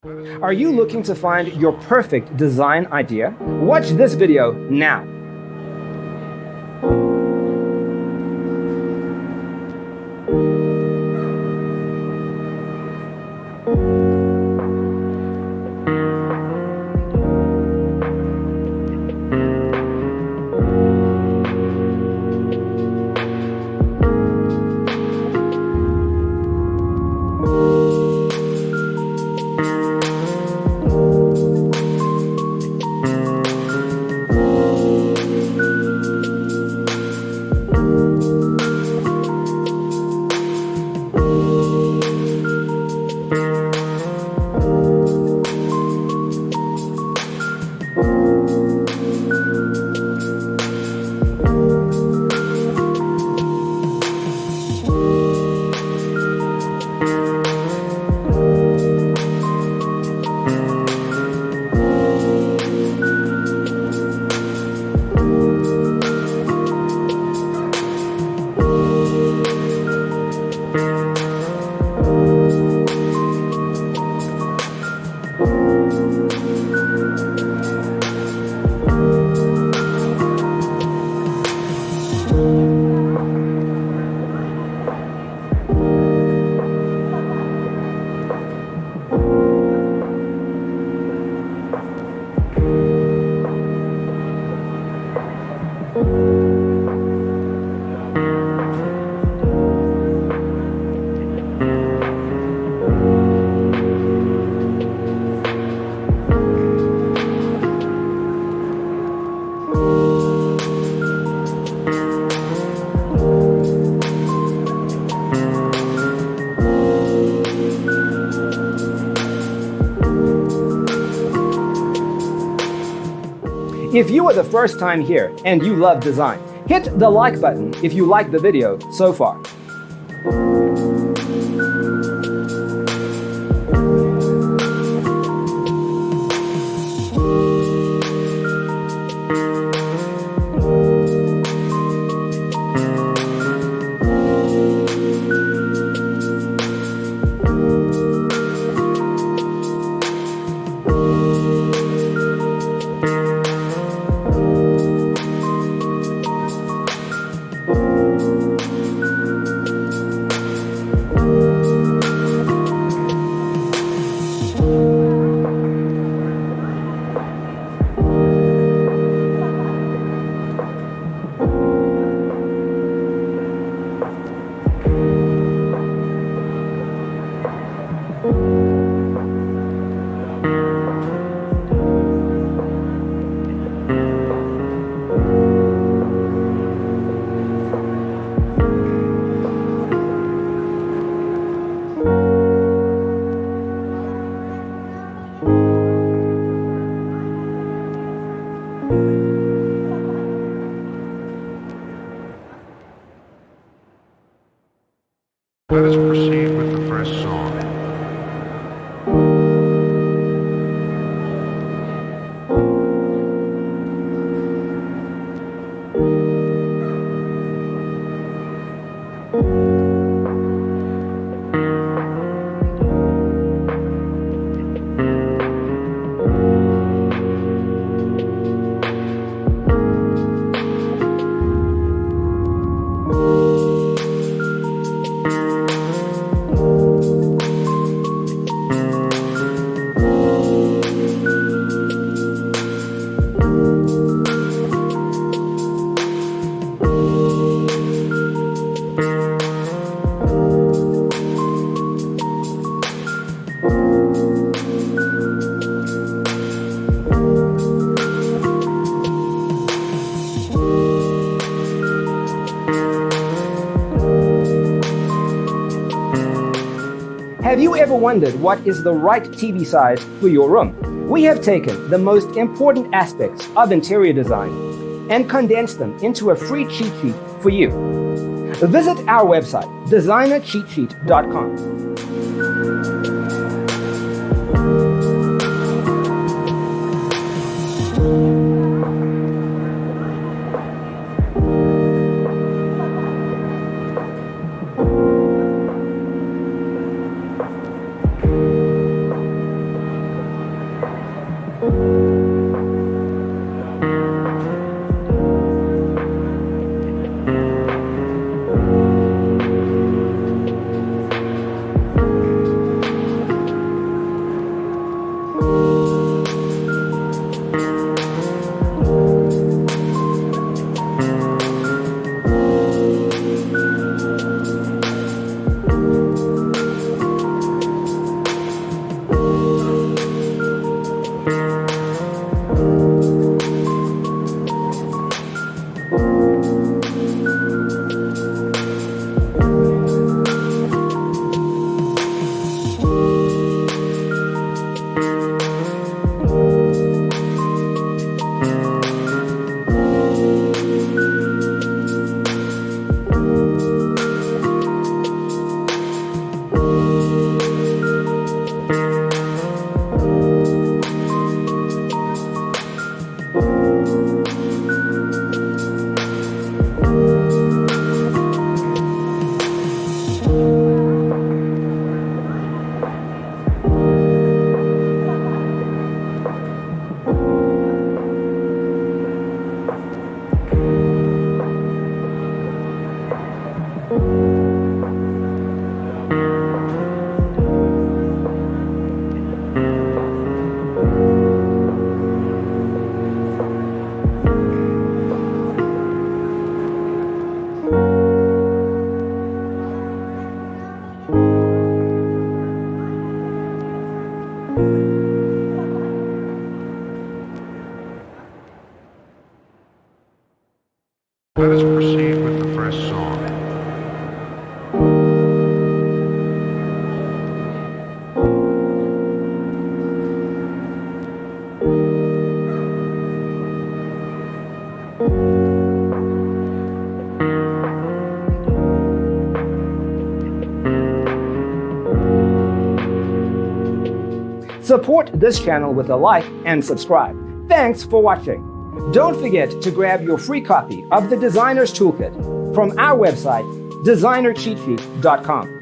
Are you looking to find your perfect design idea? Watch this video now. If you are the first time here and you love design, hit the like button if you like the video so far. Let us proceed with the first song. Have you ever wondered what is the right TV size for your room? We have taken the most important aspects of interior design and condensed them into a free cheat sheet for you. Visit our website, designercheatsheet.com. Let us proceed with the first song. Support this channel with a like and subscribe. Thanks for watching. Don't forget to grab your free copy of the Designer's Toolkit from our website, designercheatsheet.com.